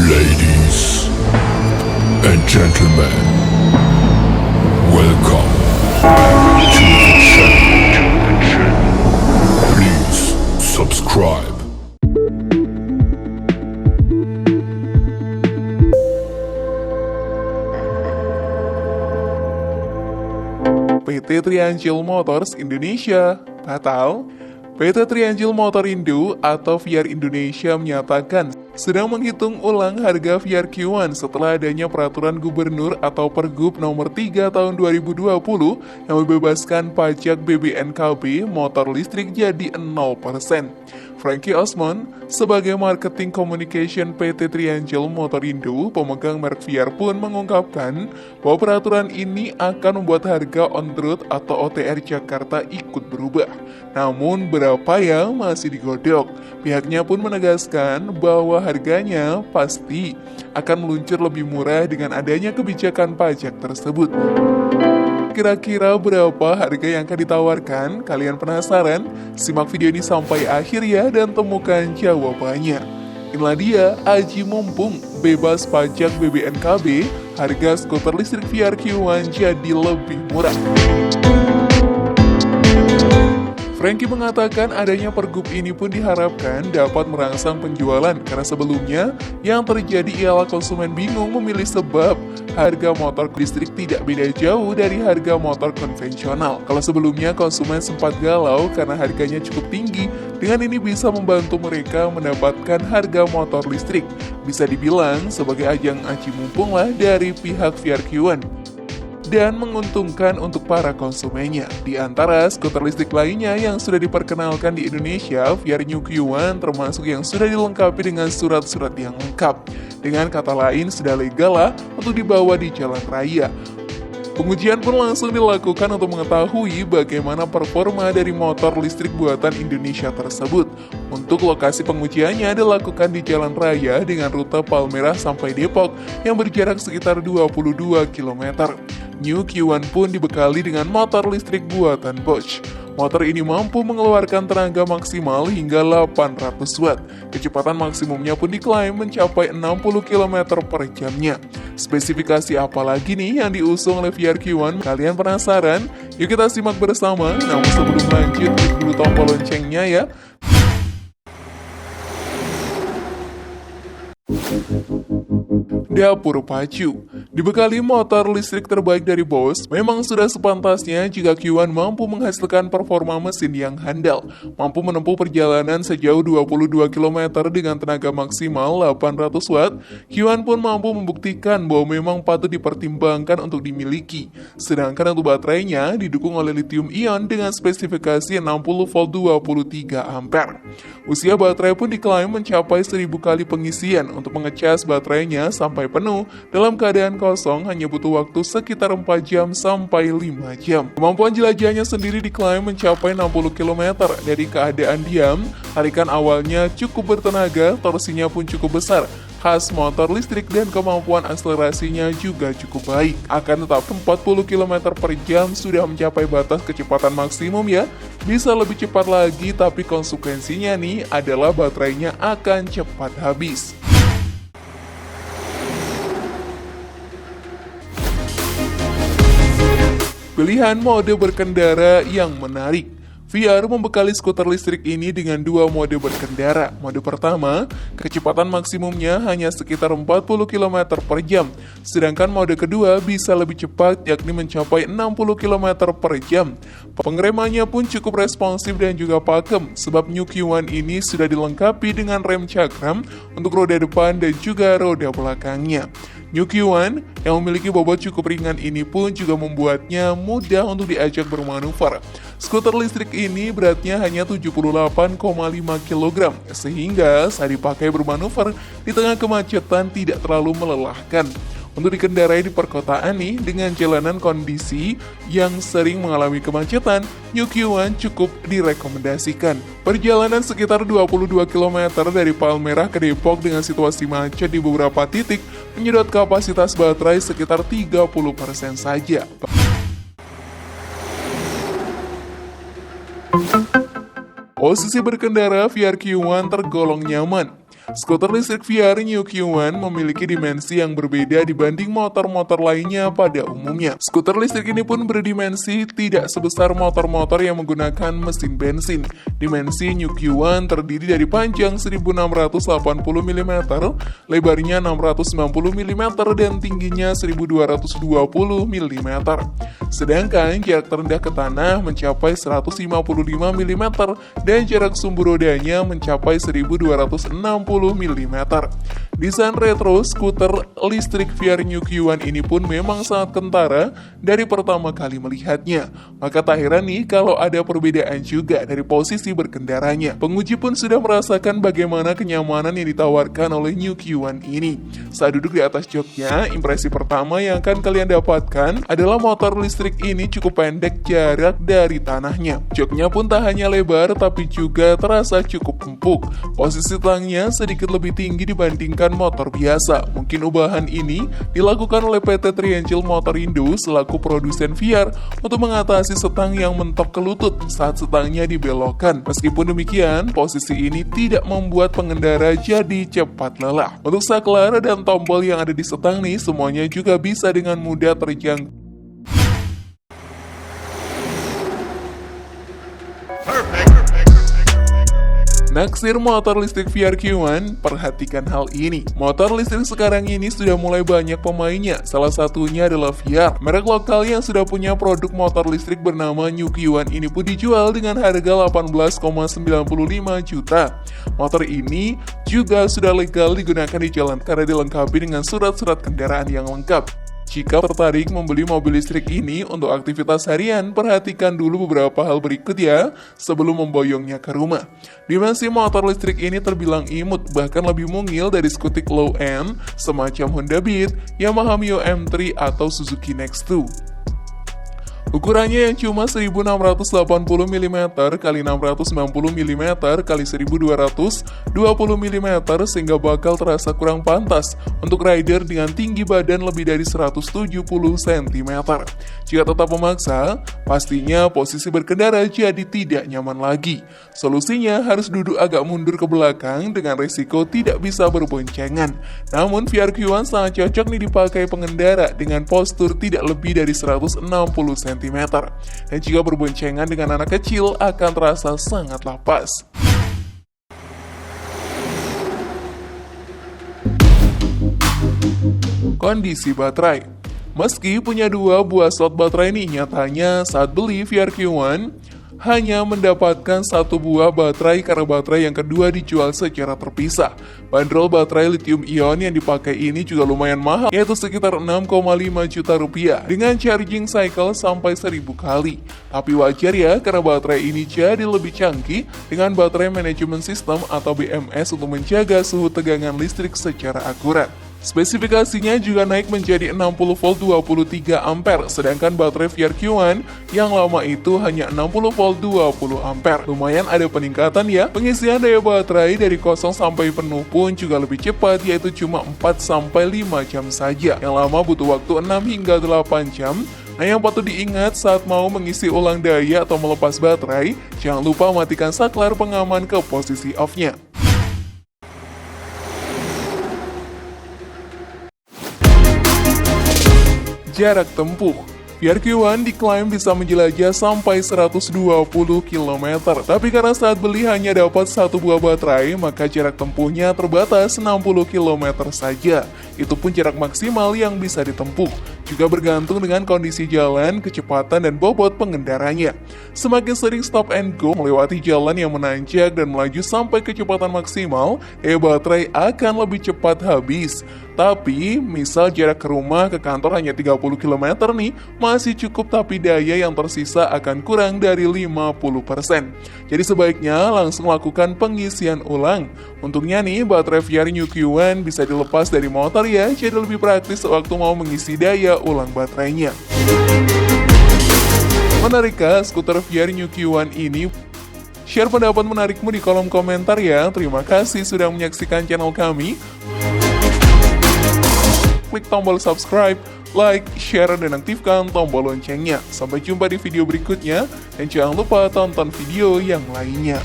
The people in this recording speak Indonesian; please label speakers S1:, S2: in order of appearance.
S1: Ladies and gentlemen, welcome to the channel. Please subscribe.
S2: PT Triangle Motors Indonesia batal. PT Triangle Motor Indo atau VR Indonesia menyatakan sedang menghitung ulang harga VR Q1 setelah adanya peraturan gubernur atau Pergub nomor 3 tahun 2020 yang membebaskan pajak BBNKB motor listrik jadi 0%. Frankie Osmond, sebagai Marketing Communication PT Triangle Motor Indo, pemegang merek VR pun mengungkapkan bahwa peraturan ini akan membuat harga on the road atau OTR Jakarta ikut berubah. Namun berapa ya masih digodok. Pihaknya pun menegaskan bahwa harganya pasti akan meluncur lebih murah dengan adanya kebijakan pajak tersebut. Kira-kira berapa harga yang akan ditawarkan? Kalian penasaran? Simak video ini sampai akhir ya dan temukan jawabannya. Inilah dia, Aji mumpung bebas pajak BBNKB, harga skuter listrik VR Q1 jadi lebih murah. Frankie mengatakan adanya pergub ini pun diharapkan dapat merangsang penjualan karena sebelumnya yang terjadi ialah konsumen bingung memilih sebab harga motor listrik tidak beda jauh dari harga motor konvensional. Kalau sebelumnya konsumen sempat galau karena harganya cukup tinggi, dengan ini bisa membantu mereka mendapatkan harga motor listrik. Bisa dibilang sebagai ajang aji mumpung lah dari pihak VR Q1. Dan menguntungkan untuk para konsumennya. Di antara skuter listrik lainnya yang sudah diperkenalkan di Indonesia, VR New Q1 termasuk yang sudah dilengkapi dengan surat-surat yang lengkap. Dengan kata lain, sudah legal lah untuk dibawa di jalan raya. Pengujian pun langsung dilakukan untuk mengetahui bagaimana performa dari motor listrik buatan Indonesia tersebut. Untuk lokasi pengujiannya dilakukan di jalan raya dengan rute Palmerah sampai Depok yang berjarak sekitar 22 km. New Q1 pun dibekali dengan motor listrik buatan Bosch. Motor ini mampu mengeluarkan tenaga maksimal hingga 800 watt. Kecepatan maksimumnya pun diklaim mencapai 60 km per jamnya. Spesifikasi apa lagi nih yang diusung oleh VR Q1? Kalian penasaran? Yuk kita simak bersama. Namun sebelum lanjut, klik dulu tombol loncengnya ya. Dapur pacu. Dibekali motor listrik terbaik dari Bosch, memang sudah sepantasnya jika Q1 mampu menghasilkan performa mesin yang handal, mampu menempuh perjalanan sejauh 22 km dengan tenaga maksimal 800 watt. Q1 pun mampu membuktikan bahwa memang patut dipertimbangkan untuk dimiliki. Sedangkan untuk baterainya didukung oleh lithium ion dengan spesifikasi 60 volt 23 ampere. Usia baterai pun diklaim mencapai 1000 kali pengisian. Untuk mengecas baterainya sampai penuh dalam keadaan kosong hanya butuh waktu sekitar 4 jam sampai 5 jam. Kemampuan jelajahnya sendiri diklaim mencapai 60 km dari keadaan diam. Tarikan awalnya cukup bertenaga, torsinya pun cukup besar. Khas motor listrik dan kemampuan akselerasinya juga cukup baik. Akan tetap 40 km per jam sudah mencapai batas kecepatan maksimum ya. Bisa lebih cepat lagi tapi konsekuensinya nih adalah baterainya akan cepat habis. Pilihan mode berkendara yang menarik. VR membekali skuter listrik ini dengan dua mode berkendara. Mode pertama, kecepatan maksimumnya hanya sekitar 40 km per jam. Sedangkan mode kedua bisa lebih cepat yakni mencapai 60 km per jam. Pengeremannya pun cukup responsif dan juga pakem, sebab New Q1 ini sudah dilengkapi dengan rem cakram untuk roda depan dan juga roda belakangnya. New Q1 yang memiliki bobot cukup ringan ini pun juga membuatnya mudah untuk diajak bermanuver. Skuter listrik ini beratnya hanya 78,5 kg, sehingga saat dipakai bermanuver di tengah kemacetan tidak terlalu melelahkan. Untuk dikendarai di perkotaan nih, dengan jalanan kondisi yang sering mengalami kemacetan, New Q1 cukup direkomendasikan. Perjalanan sekitar 22 km dari Palmerah ke Depok dengan situasi macet di beberapa titik menyedot kapasitas baterai sekitar 30% saja. Posisi berkendara VR Q1 tergolong nyaman. Skuter listrik VR New Q1 memiliki dimensi yang berbeda dibanding motor-motor lainnya pada umumnya. Skuter listrik ini pun berdimensi tidak sebesar motor-motor yang menggunakan mesin bensin. Dimensi New Q1 terdiri dari panjang 1680 mm, lebarnya 690 mm, dan tingginya 1220 mm. Sedangkan jarak terendah ke tanah mencapai 155 mm dan jarak sumbu rodanya mencapai 1260 mm. Desain retro skuter listrik VR New Q1 ini pun memang sangat kentara dari pertama kali melihatnya. Maka tak heran nih kalau ada perbedaan juga dari posisi berkendaranya. Penguji pun sudah merasakan bagaimana kenyamanan yang ditawarkan oleh New Q1 ini. Saat duduk di atas joknya, impresi pertama yang akan kalian dapatkan adalah motor listrik ini cukup pendek jarak dari tanahnya. Joknya pun tak hanya lebar tapi juga terasa cukup empuk. Posisi tangnya sedikit lebih tinggi dibandingkan motor biasa. Mungkin ubahan ini dilakukan oleh PT Triangle Motorindo selaku produsen VR untuk mengatasi setang yang mentok ke lutut saat setangnya dibelokkan. Meskipun demikian, posisi ini tidak membuat pengendara jadi cepat lelah. Untuk saklar dan tombol yang ada di setang nih, semuanya juga bisa dengan mudah terjangkau. Naksir motor listrik VR Q1, perhatikan hal ini. Motor listrik sekarang ini sudah mulai banyak pemainnya. Salah satunya adalah VR. Merek lokal yang sudah punya produk motor listrik bernama New Q1 ini pun dijual dengan harga 18,95 juta. Motor ini juga sudah legal digunakan di jalan karena dilengkapi dengan surat-surat kendaraan yang lengkap. Jika tertarik membeli mobil listrik ini untuk aktivitas harian, perhatikan dulu beberapa hal berikut ya sebelum memboyongnya ke rumah. Dimensi motor listrik ini terbilang imut, bahkan lebih mungil dari skutik low-end semacam Honda Beat, Yamaha Mio M3, atau Suzuki Next2. Ukurannya yang cuma 1680 mm x 690 mm x 1220 mm sehingga bakal terasa kurang pantas untuk rider dengan tinggi badan lebih dari 170 cm. Jika tetap memaksa, pastinya posisi berkendara jadi tidak nyaman lagi. Solusinya harus duduk agak mundur ke belakang dengan resiko tidak bisa berboncengan. Namun VR Q1 sangat cocok nih dipakai pengendara dengan postur tidak lebih dari 160 cm. Dan jika berboncengan dengan anak kecil akan terasa sangatlah pas. Kondisi baterai. Meski punya dua buah slot baterai ini, nyatanya saat beli VR Q1 hanya mendapatkan satu buah baterai karena baterai yang kedua dijual secara terpisah. Bandrol baterai lithium ion yang dipakai ini juga lumayan mahal, yaitu sekitar 6,5 juta rupiah dengan charging cycle sampai 1000 kali. Tapi wajar ya karena baterai ini jadi lebih canggih dengan baterai management system atau BMS untuk menjaga suhu tegangan listrik secara akurat. Spesifikasinya juga naik menjadi 60 volt 23 ampere, sedangkan baterai VR Q1 yang lama itu hanya 60 volt 20 ampere. Lumayan ada peningkatan ya. Pengisian daya baterai dari kosong sampai penuh pun juga lebih cepat, yaitu cuma 4 sampai 5 jam saja. Yang lama butuh waktu 6 hingga 8 jam. Nah, yang patut diingat saat mau mengisi ulang daya atau melepas baterai, jangan lupa matikan saklar pengaman ke posisi off-nya. Jarak tempuh. VR Q1 diklaim bisa menjelajah sampai 120 km, tapi karena saat beli hanya dapat satu buah baterai, maka jarak tempuhnya terbatas 60 km saja. Itu pun jarak maksimal yang bisa ditempuh. Juga bergantung dengan kondisi jalan, kecepatan, dan bobot pengendaranya. Semakin sering stop and go melewati jalan yang menanjak dan melaju sampai kecepatan maksimal, daya baterai akan lebih cepat habis. Tapi, misal jarak ke rumah ke kantor hanya 30 km nih, masih cukup tapi daya yang tersisa akan kurang dari 50%. Jadi sebaiknya langsung lakukan pengisian ulang. Untuknya nih, baterai VR New Q1 bisa dilepas dari motor ya, jadi lebih praktis waktu mau mengisi daya ulang baterainya. Menarikkah skuter VR New Q1 ini? Share pendapat menarikmu di kolom komentar ya. Terima kasih sudah menyaksikan channel kami. Klik tombol subscribe, like, share, dan aktifkan tombol loncengnya. Sampai jumpa di video berikutnya, dan jangan lupa tonton video yang lainnya.